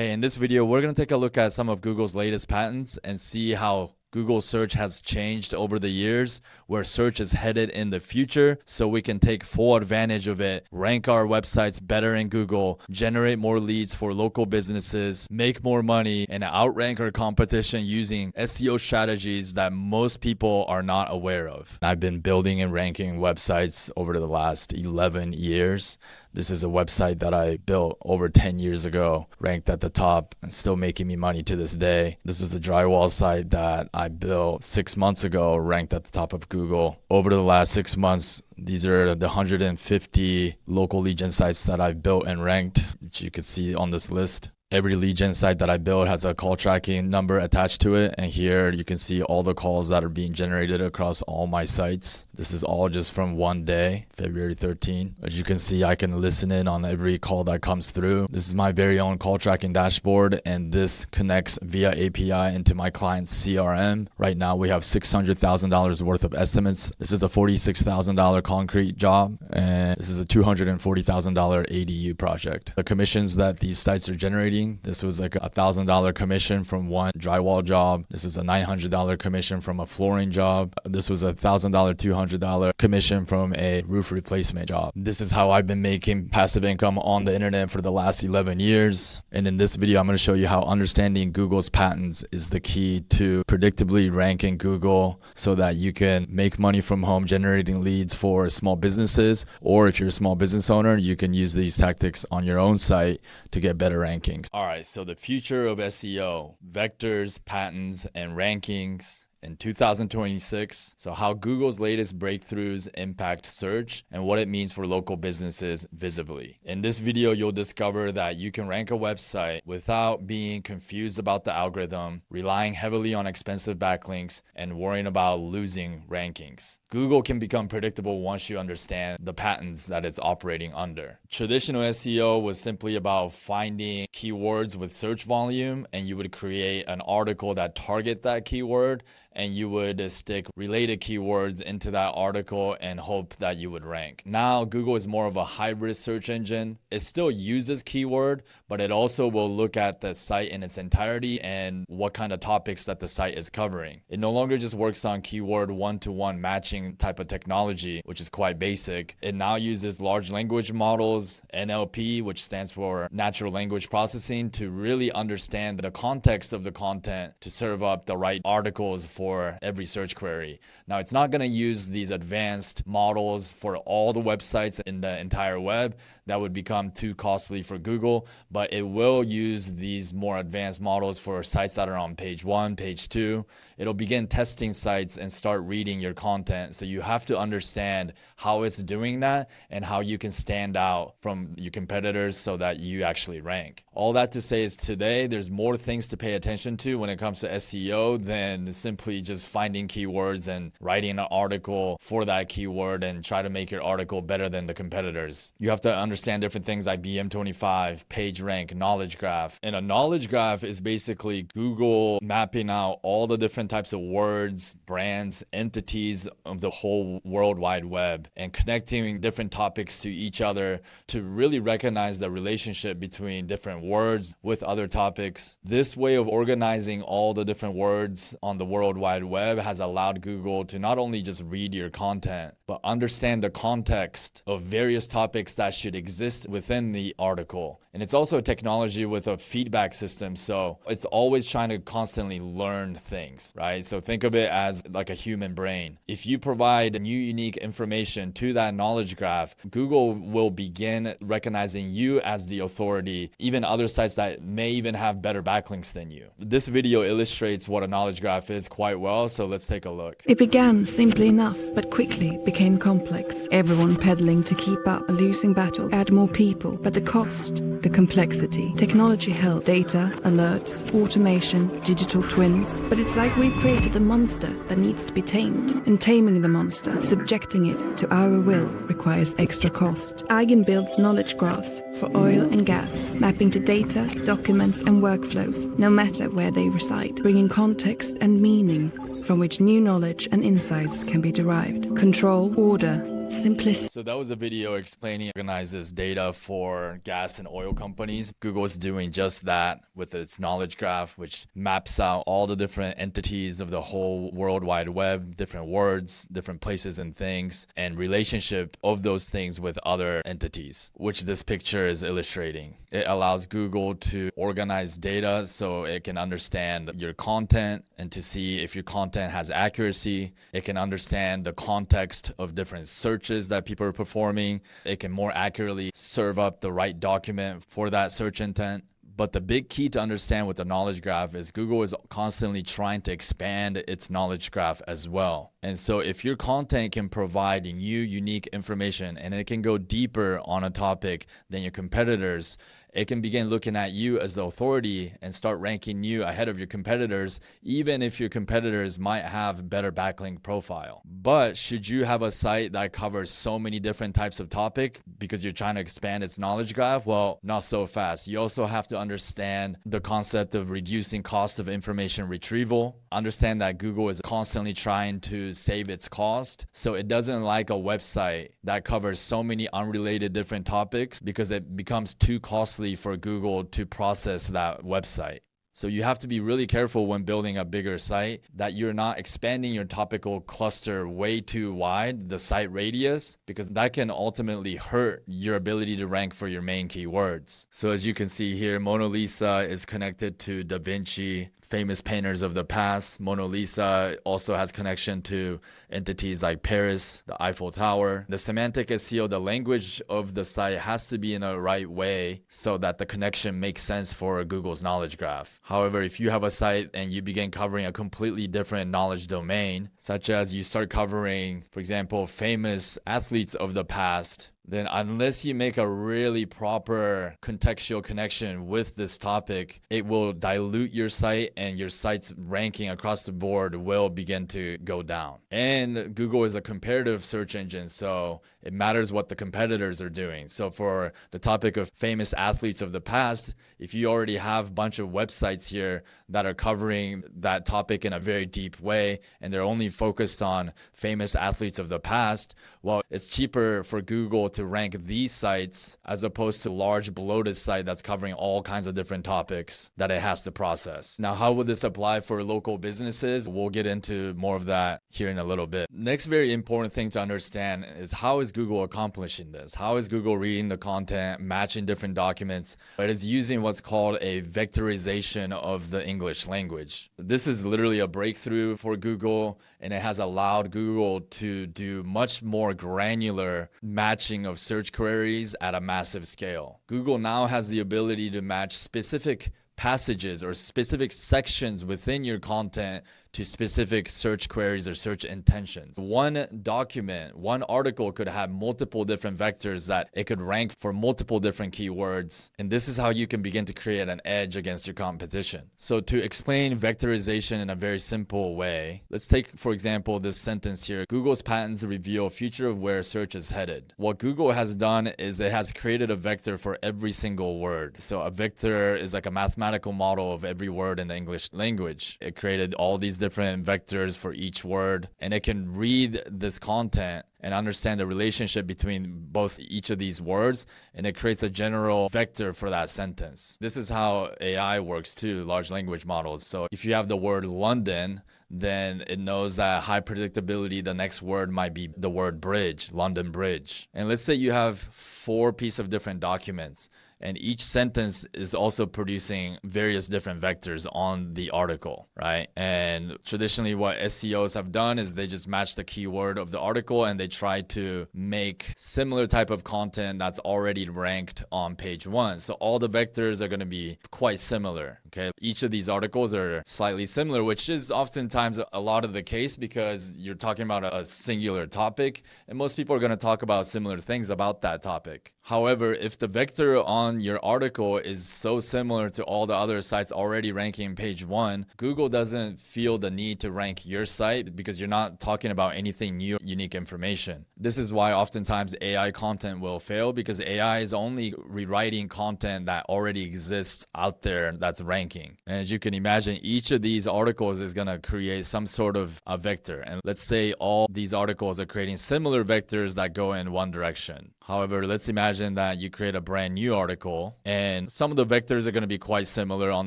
Hey, in this video, we're going to take a look at some of Google's latest patents and see how Google search has changed over the years, where search is headed in the future, so we can take full advantage of it, rank our websites better in Google, generate more leads for local businesses, make more money, and outrank our competition using SEO strategies that most people are not aware of. I've been building and ranking websites over the last 11 years. This is a website that I built over 10 years ago, ranked at the top and still making me money to this day. This is a drywall site that I built 6 months ago, ranked at the top of Google. Over the last 6 months, these are the 150 local lead gen sites that I've built and ranked, which you can see on this list. Every lead gen site that I build has a call tracking number attached to it. And here you can see all the calls that are being generated across all my sites. This is all just from one day, February 13. As you can see, I can listen in on every call that comes through. This is my very own call tracking dashboard, and this connects via API into my client's CRM. Right now, we have $600,000 worth of estimates. This is a $46,000 concrete job, and this is a $240,000 ADU project. The commissions that these sites are generating, this was like a $1,000 commission from one drywall job. This was a $900 commission from a flooring job. This was a $1,000, $200 commission from a roof replacement job. This is how I've been making passive income on the internet for the last 11 years. And in this video, I'm going to show you how understanding Google's patents is the key to predictably ranking Google so that you can make money from home generating leads for small businesses. Or if you're a small business owner, you can use these tactics on your own site to get better rankings. All right, so the future of SEO, vectors, patents, and rankings in 2026. So how Google's latest breakthroughs impact search and what it means for local businesses visibly. In this video, you'll discover that you can rank a website without being confused about the algorithm, relying heavily on expensive backlinks, and worrying about losing rankings. Google can become predictable once you understand the patents that it's operating under. Traditional SEO was simply about finding keywords with search volume, and you would create an article that target that keyword, and you would stick related keywords into that article and hope that you would rank. Now, Google is more of a hybrid search engine. It still uses keyword, but it also will look at the site in its entirety and what kind of topics that the site is covering. It no longer just works on keyword one-to-one matching type of technology, which is quite basic. It now uses large language models, NLP, which stands for natural language processing, to really understand the context of the content to serve up the right articles for every search query. Now, it's not going to use these advanced models for all the websites in the entire web. That would become too costly for Google, but it will use these more advanced models for sites that are on page 1, page 2. It'll begin testing sites and start reading your content. So you have to understand how it's doing that and how you can stand out from your competitors so that you actually rank. All that to say is today, there's more things to pay attention to when it comes to SEO than simply just finding keywords and writing an article for that keyword and try to make your article better than the competitors. You have to understand different things like BM25, PageRank, knowledge graph. And a knowledge graph is basically Google mapping out all the different types of words, brands, entities of the whole World Wide Web and connecting different topics to each other to really recognize the relationship between different words with other topics. This way of organizing all the different words on the World Wide Web has allowed Google to not only just read your content, but understand the context of various topics that should exist within the article. And it's also a technology with a feedback system, so it's always trying to constantly learn things, right? So think of it as like a human brain. If you provide new unique information to that knowledge graph, Google will begin recognizing you as the authority, even other sites that may even have better backlinks than you. This video illustrates what a knowledge graph is quite well, so let's take a look. It began simply enough, but quickly became complex. Everyone pedaling to keep up a losing battle, add more people, but the cost, the complexity. Technology held data, alerts, automation, digital twins, but it's like we've created a monster that needs to be tamed. And taming the monster, subjecting it to our will, requires extra cost. Eigen builds knowledge graphs for oil and gas, mapping to data, documents, and workflows, no matter where they reside, bringing context and meaning from which new knowledge and insights can be derived. Control, order, simplicity. So that was a video explaining organizes data for gas and oil companies. Google is doing just that with its knowledge graph, which maps out all the different entities of the whole World Wide Web, different words, different places and things, and relationship of those things with other entities, which this picture is illustrating. It allows Google to organize data so it can understand your content and to see if your content has accuracy. It can understand the context of different searches that people are performing. It can more accurately serve up the right document for that search intent. But the big key to understand with the knowledge graph is Google is constantly trying to expand its knowledge graph as well. And so if your content can provide new, unique information and it can go deeper on a topic than your competitors, it can begin looking at you as the authority and start ranking you ahead of your competitors, even if your competitors might have better backlink profile. But should you have a site that covers so many different types of topic because you're trying to expand its knowledge graph? Well, not so fast. You also have to understand the concept of reducing cost of information retrieval. Understand that Google is constantly trying to save its cost. So it doesn't like a website that covers so many unrelated different topics because it becomes too costly for Google to process that website. So you have to be really careful when building a bigger site that you're not expanding your topical cluster way too wide, the site radius, because that can ultimately hurt your ability to rank for your main keywords. So as you can see here, Mona Lisa is connected to Da Vinci, famous painters of the past. Mona Lisa also has connection to entities like Paris, the Eiffel Tower. The semantic SEO, the language of the site has to be in a right way so that the connection makes sense for Google's knowledge graph. However, if you have a site and you begin covering a completely different knowledge domain, such as you start covering, for example, famous athletes of the past, then unless you make a really proper contextual connection with this topic, it will dilute your site and your site's ranking across the board will begin to go down. And Google is a comparative search engine, so it matters what the competitors are doing. So for the topic of famous athletes of the past, if you already have a bunch of websites here that are covering that topic in a very deep way, and they're only focused on famous athletes of the past, well, it's cheaper for Google to rank these sites as opposed to large bloated site that's covering all kinds of different topics that it has to process. Now, how would this apply for local businesses? We'll get into more of that here in a little bit. Next very important thing to understand is how is Google accomplishing this? How is Google reading the content, matching different documents? It is using what's called a vectorization of the English language. This is literally a breakthrough for Google, and it has allowed Google to do much more granular matching of search queries at a massive scale. Google now has the ability to match specific passages or specific sections within your content to specific search queries or search intentions. One document, one article could have multiple different vectors that it could rank for multiple different keywords. And this is how you can begin to create an edge against your competition. So to explain vectorization in a very simple way, let's take, for example, this sentence here. Google's patents reveal a future of where search is headed. What Google has done is it has created a vector for every single word. So a vector is like a mathematical model of every word in the English language. It created all these different vectors for each word, and it can read this content and understand the relationship between both each of these words, and it creates a general vector for that sentence. This is how AI works too, large language models. So if you have the word London, then it knows that high predictability, the next word might be the word bridge, London Bridge. And let's say you have 4 pieces of different documents, and each sentence is also producing various different vectors on the article, right? And traditionally what SEOs have done is they just match the keyword of the article and they try to make similar type of content that's already ranked on page 1. So all the vectors are going to be quite similar, okay? Each of these articles are slightly similar, which is oftentimes a lot of the case because you're talking about a singular topic and most people are going to talk about similar things about that topic. However, if the vector on one, your article is so similar to all the other sites already ranking page one, Google doesn't feel the need to rank your site because you're not talking about anything new, unique information. This is why oftentimes AI content will fail, because AI is only rewriting content that already exists out there that's ranking. And as you can imagine, each of these articles is going to create some sort of a vector. And let's say all these articles are creating similar vectors that go in one direction. However, let's imagine that you create a brand new article and some of the vectors are going to be quite similar on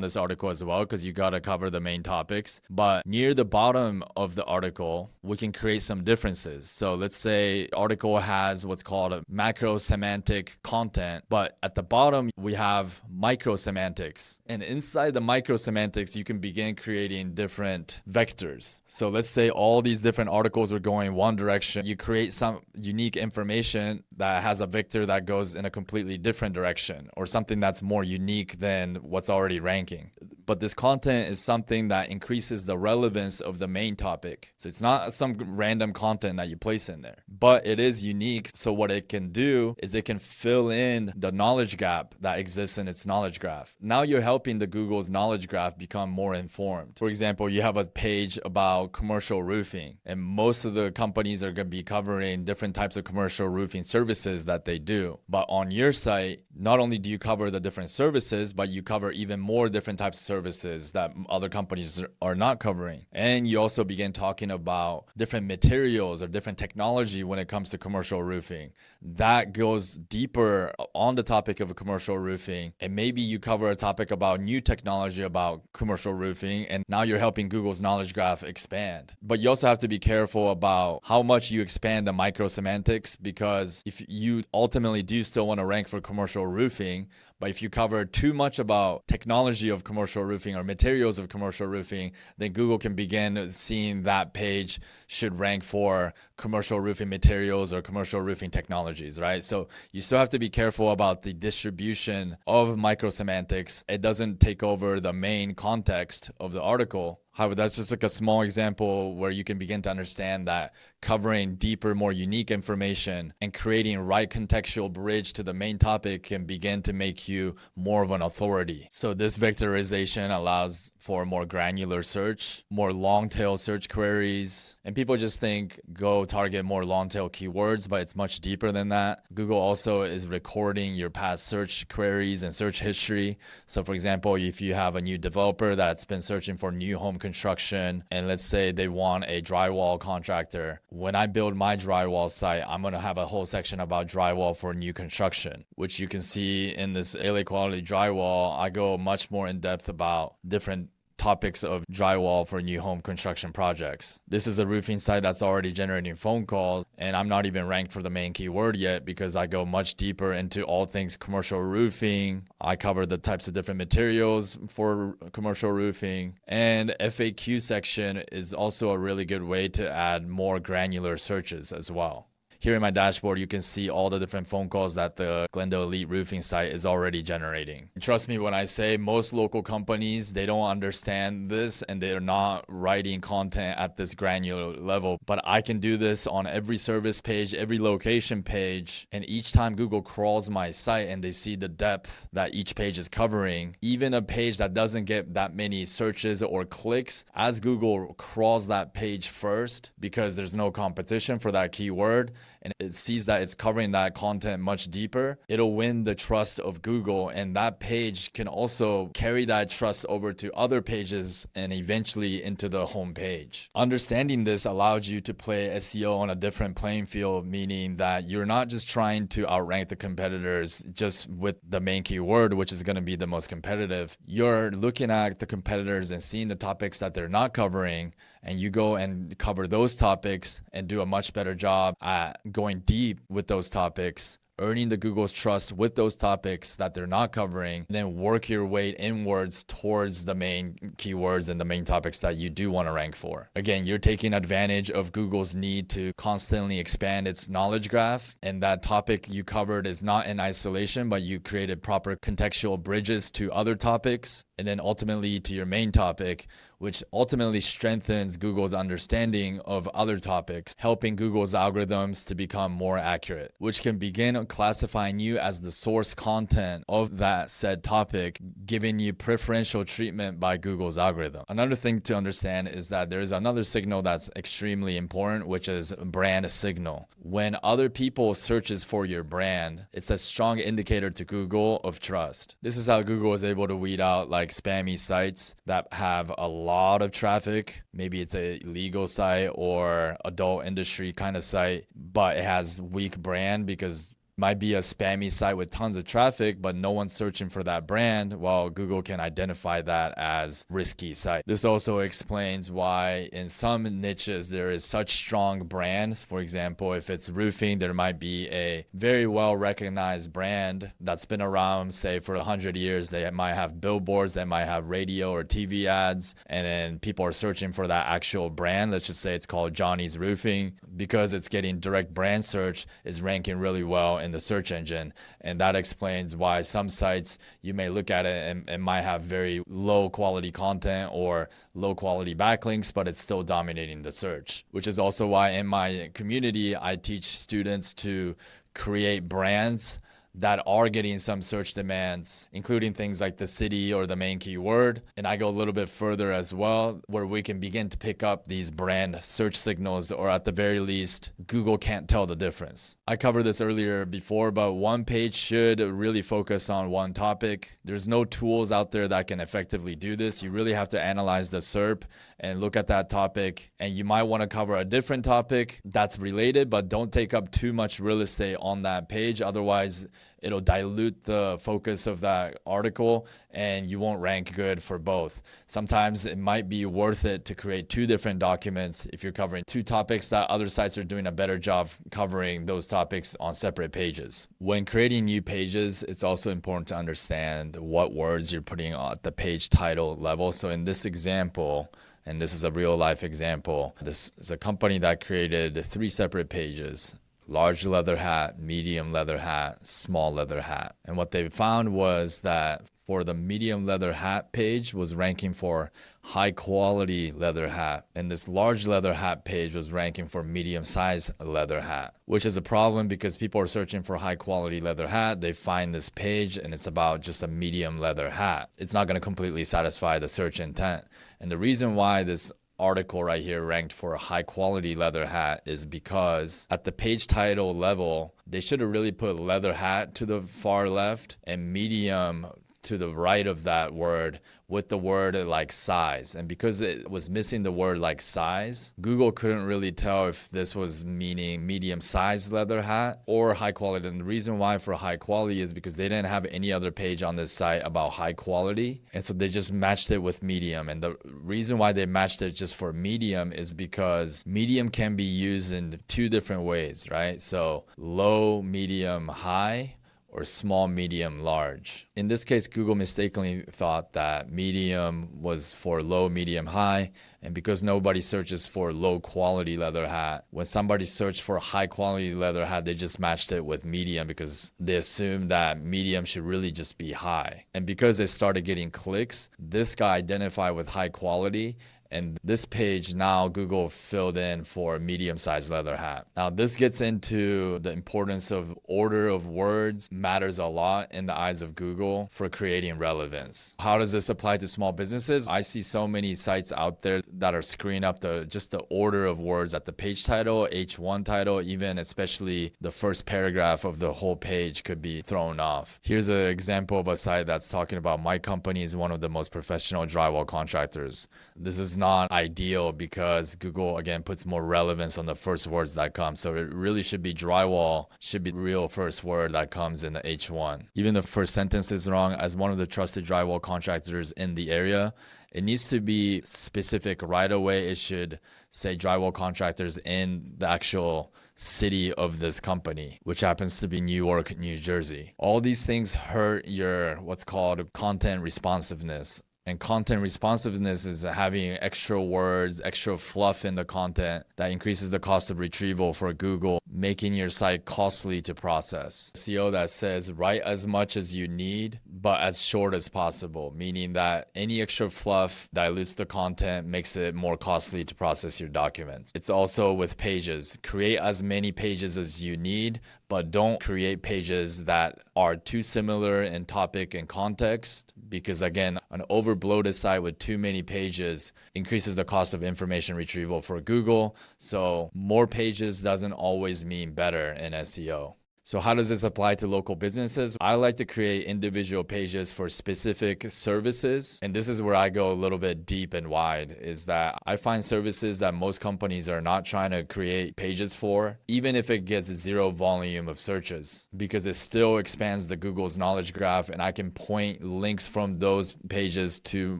this article as well, because you got to cover the main topics. But near the bottom of the article, we can create some differences. So let's say article has what's called a macro semantic content, but at the bottom we have micro semantics. And inside the micro semantics, you can begin creating different vectors. So let's say all these different articles are going one direction. You create some unique information that has a vector that goes in a completely different direction, or something that's more unique than what's already ranking. But this content is something that increases the relevance of the main topic. So it's not some random content that you place in there, but it is unique. So what it can do is it can fill in the knowledge gap that exists in its knowledge graph. Now you're helping the Google's knowledge graph become more informed. For example, you have a page about commercial roofing, and most of the companies are going to be covering different types of commercial roofing services that they do. But on your site, not only do you cover the different services, but you cover even more different types of services that other companies are not covering. And you also begin talking about different materials or different technology when it comes to commercial roofing. That goes deeper on the topic of commercial roofing. And maybe you cover a topic about new technology about commercial roofing, and now you're helping Google's knowledge graph expand. But you also have to be careful about how much you expand the micro semantics, because if you ultimately do still want to rank for commercial roofing, but if you cover too much about technology of commercial roofing or materials of commercial roofing, then Google can begin seeing that page should rank for commercial roofing materials or commercial roofing technologies, right? So you still have to be careful about the distribution of micro semantics. It doesn't take over the main context of the article. However, that's just like a small example where you can begin to understand that covering deeper, more unique information and creating right contextual bridge to the main topic can begin to make you more of an authority. So this vectorization allows for more granular search, more long tail search queries. And people just think go target more long tail keywords, but it's much deeper than that. Google also is recording your past search queries and search history. So for example, if you have a new developer that's been searching for new home construction, and let's say they want a drywall contractor, when I build my drywall site, I'm going to have a whole section about drywall for new construction, which you can see in this LA quality drywall. I go much more in depth about different topics of drywall for new home construction projects. This is a roofing site that's already generating phone calls, and I'm not even ranked for the main keyword yet because I go much deeper into all things commercial roofing. I cover the types of different materials for commercial roofing, and FAQ section is also a really good way to add more granular searches as well. Here in my dashboard, you can see all the different phone calls that the Glendale Elite Roofing site is already generating. Trust me when I say most local companies, they don't understand this and they're not writing content at this granular level. But I can do this on every service page, every location page. And each time Google crawls my site and they see the depth that each page is covering, even a page that doesn't get that many searches or clicks, as Google crawls that page first, because there's no competition for that keyword, and it sees that it's covering that content much deeper, it'll win the trust of Google, and that page can also carry that trust over to other pages and eventually into the home page. Understanding this allows you to play SEO on a different playing field, meaning that you're not just trying to outrank the competitors just with the main keyword, which is going to be the most competitive. You're looking at the competitors and seeing the topics that they're not covering, and you go and cover those topics and do a much better job at going deep with those topics, earning the Google's trust with those topics that they're not covering, then work your way inwards towards the main keywords and the main topics that you do want to rank for. Again, you're taking advantage of Google's need to constantly expand its knowledge graph, and that topic you covered is not in isolation, but you created proper contextual bridges to other topics, and then ultimately to your main topic, which ultimately strengthens Google's understanding of other topics, helping Google's algorithms to become more accurate, which can begin algorithm classifying you as the source content of that said topic, giving you preferential treatment by Google's algorithm. Another thing to understand is that there is another signal that's extremely important, which is brand signal. When other people searches for your brand, it's a strong indicator to Google of trust. This is how Google is able to weed out like spammy sites that have a lot of traffic. Maybe it's a legal site or adult industry kind of site, but it has weak brand because might be a spammy site with tons of traffic, but no one's searching for that brand. Well, Google can identify that as risky site. This also explains why in some niches there is such strong brand. For example, if it's roofing, there might be a very well recognized brand that's been around, say, for 100 years. They might have billboards, they might have radio or TV ads, and then people are searching for that actual brand. Let's just say it's called Johnny's Roofing. Because it's getting direct brand search, is ranking really well in the search engine. And that explains why some sites you may look at it and might have very low quality content or low quality backlinks, but it's still dominating the search. Which is also why in my community, I teach students to create brands that are getting some search demands, including things like the city or the main keyword. And I go a little bit further as well, where we can begin to pick up these brand search signals, or at the very least, Google can't tell the difference. I covered this earlier before, but one page should really focus on one topic. There's no tools out there that can effectively do this. You really have to analyze the SERP and look at that topic. And you might want to cover a different topic that's related, but don't take up too much real estate on that page. Otherwise, it'll dilute the focus of that article and you won't rank good for both. Sometimes it might be worth it to create two different documents if you're covering two topics that other sites are doing a better job covering those topics on separate pages. When creating new pages, it's also important to understand what words you're putting at the page title level. So in this example, and this is a real life example, this is a company that created 3 separate pages: large leather hat, medium leather hat, small leather hat. And what they found was that for the medium leather hat page was ranking for high quality leather hat. And this large leather hat page was ranking for medium size leather hat, which is a problem because people are searching for high quality leather hat. They find this page and it's about just a medium leather hat. It's not going to completely satisfy the search intent. And the reason why this article right here ranked for a high quality leather hat is because at the page title level, they should have really put leather hat to the far left and medium to the right of that word with the word like size. And because it was missing the word like size, Google couldn't really tell if this was meaning medium size leather hat or high quality. And the reason why for high quality is because they didn't have any other page on this site about high quality. And so they just matched it with medium. And the reason why they matched it just for medium is because medium can be used in 2 different ways, right? So low, medium, high, or small, medium, large. In this case, Google mistakenly thought that medium was for low, medium, high. And because nobody searches for low quality leather hat, when somebody searched for high quality leather hat, they just matched it with medium because they assumed that medium should really just be high. And because they started getting clicks, this guy identified with high quality. And this page now Google filled in for medium-sized leather hat. Now this gets into the importance of order of words matters a lot in the eyes of Google for creating relevance. How does this apply to small businesses? I see so many sites out there that are screwing up just the order of words at the page title, H1 title, even especially the first paragraph of the whole page could be thrown off. Here's an example of a site that's talking about my company is one of the most professional drywall contractors. This is not ideal because Google again puts more relevance on the first words that come. So it really should be drywall, should be the real first word that comes in the H1. Even the first sentence is wrong. As one of the trusted drywall contractors in the area, it needs to be specific right away. It should say drywall contractors in the actual city of this company, which happens to be New York, New Jersey. All these things hurt your what's called content responsiveness. And content responsiveness is having extra words, extra fluff in the content that increases the cost of retrieval for Google, making your site costly to process. SEO that says write as much as you need, but as short as possible, meaning that any extra fluff dilutes the content, makes it more costly to process your documents. It's also with pages. Create as many pages as you need, but don't create pages that are too similar in topic and context, because again, an overbloated site with too many pages increases the cost of information retrieval for Google. So more pages doesn't always mean better in SEO. So how does this apply to local businesses? I like to create individual pages for specific services. And this is where I go a little bit deep and wide, is that I find services that most companies are not trying to create pages for, even if it gets zero volume of searches, because it still expands the Google's knowledge graph and I can point links from those pages to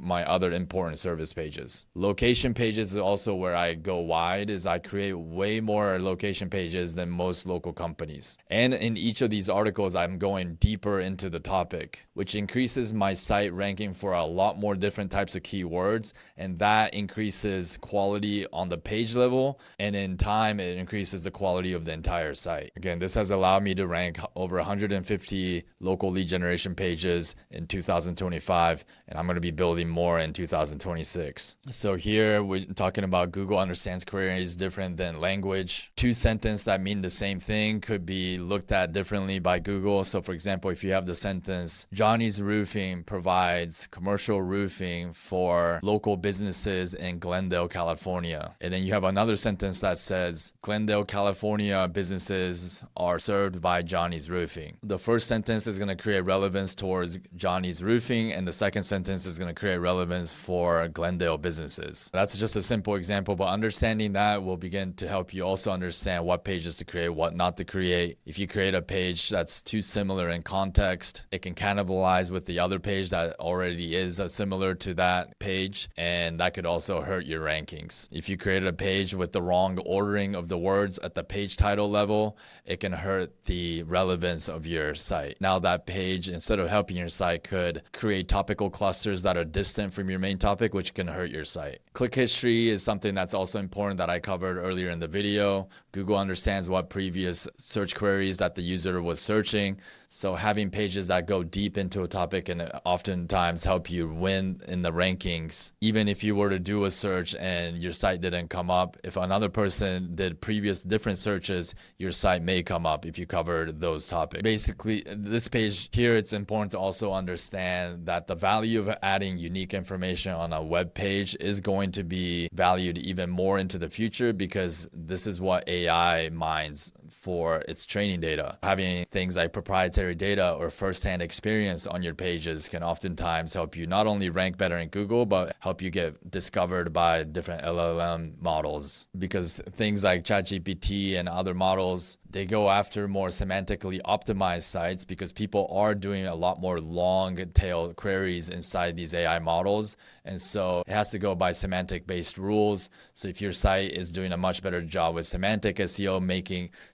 my other important service pages. Location pages is also where I go wide, is I create way more location pages than most local companies. And in each of these articles, I'm going deeper into the topic, which increases my site ranking for a lot more different types of keywords. And that increases quality on the page level. And in time, it increases the quality of the entire site. Again, this has allowed me to rank over 150 local lead generation pages in 2025. And I'm going to be building more in 2026. So here we're talking about Google understands queries different than language. Two sentences that mean the same thing could be looked at differently by Google. So for example, if you have the sentence, Johnny's Roofing provides commercial roofing for local businesses in Glendale, California. And then you have another sentence that says, Glendale, California businesses are served by Johnny's Roofing. The first sentence is going to create relevance towards Johnny's Roofing, and the second sentence is going to create relevance for Glendale businesses. That's just a simple example, but understanding that will begin to help you also understand what pages to create, what not to create. If you create a page that's too similar in context, it can cannibalize with the other page that already is similar to that page, and that could also hurt your rankings. If you created a page with the wrong ordering of the words at the page title level, it can hurt the relevance of your site. Now that page, instead of helping your site, could create topical clusters that are distant from your main topic, which can hurt your site. Click history is something that's also important that I covered earlier in the video. Google understands what previous search queries that the user was searching. So having pages that go deep into a topic and oftentimes help you win in the rankings. Even if you were to do a search and your site didn't come up, if another person did previous different searches, your site may come up if you covered those topics. Basically, this page here, it's important to also understand that the value of adding unique information on a web page is going to be valued even more into the future, because this is what AI mines for its training data. Having things like proprietary data or first-hand experience on your pages can oftentimes help you not only rank better in Google, but help you get discovered by different LLM models. Because things like ChatGPT and other models, they go after more semantically optimized sites because people are doing a lot more long tail queries inside these AI models. And so it has to go by semantic based rules. So if your site is doing a much better job with semantic SEO,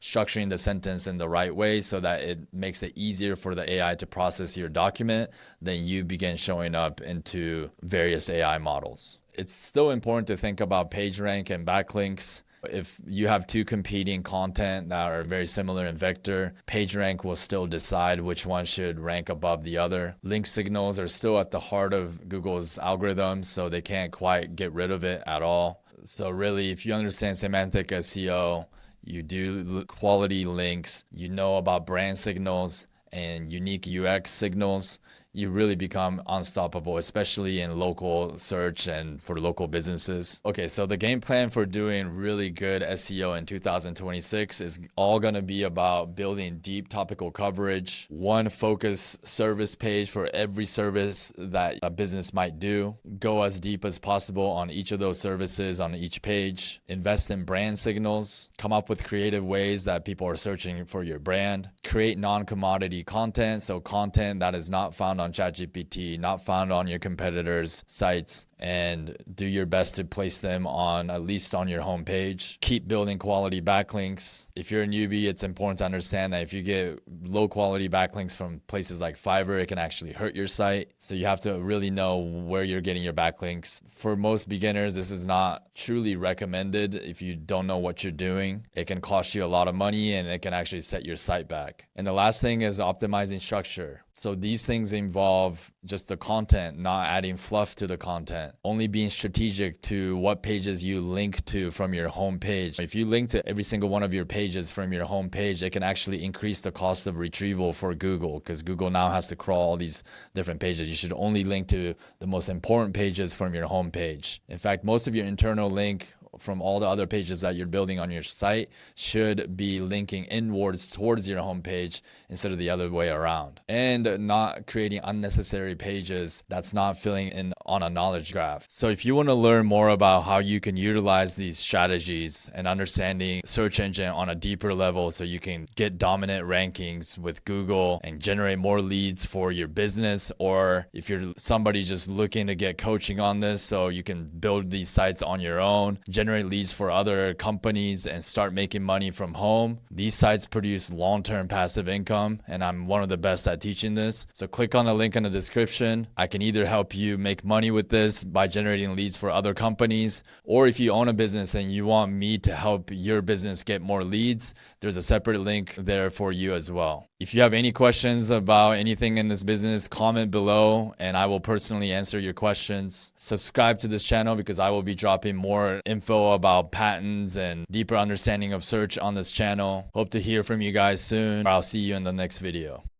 structuring the sentence in the right way so that it makes it easier for the AI to process your document, then you begin showing up into various AI models. It's still important to think about PageRank and backlinks. If you have two competing content that are very similar in vector, PageRank will still decide which one should rank above the other. Link signals are still at the heart of Google's algorithms, so they can't quite get rid of it at all. So really, if you understand semantic SEO, you do quality links, you know about brand signals and unique UX signals, you really become unstoppable, especially in local search and for local businesses. Okay, so the game plan for doing really good SEO in 2026 is all going to be about building deep topical coverage, one focus service page for every service that a business might do, go as deep as possible on each of those services on each page, invest in brand signals, come up with creative ways that people are searching for your brand, create non-commodity content, so content that is not found found on ChatGPT, not found on your competitors' sites, and do your best to place them on at least on your homepage. Keep building quality backlinks. If you're a newbie, it's important to understand that if you get low quality backlinks from places like Fiverr, it can actually hurt your site. So you have to really know where you're getting your backlinks. For most beginners, this is not truly recommended. If you don't know what you're doing, it can cost you a lot of money and it can actually set your site back. And the last thing is optimizing structure. So these things involve just the content, not adding fluff to the content, only being strategic to what pages you link to from your home page. If you link to every single one of your pages from your home page, it can actually increase the cost of retrieval for Google, because Google now has to crawl all these different pages. You should only link to the most important pages from your home page. In fact, most of your internal link from all the other pages that you're building on your site should be linking inwards towards your homepage instead of the other way around. And not creating unnecessary pages that's not filling in on a knowledge graph. So if you want to learn more about how you can utilize these strategies and understanding search engine on a deeper level so you can get dominant rankings with Google and generate more leads for your business, or if you're somebody just looking to get coaching on this so you can build these sites on your own, generate leads for other companies, and start making money from home. These sites produce long-term passive income, and I'm one of the best at teaching this. So click on the link in the description. I can either help you make money with this by generating leads for other companies, or if you own a business and you want me to help your business get more leads, there's a separate link there for you as well. If you have any questions about anything in this business, comment below and I will personally answer your questions. Subscribe to this channel because I will be dropping more info about patents and deeper understanding of search on this channel. Hope to hear from you guys soon. I'll see you in the next video.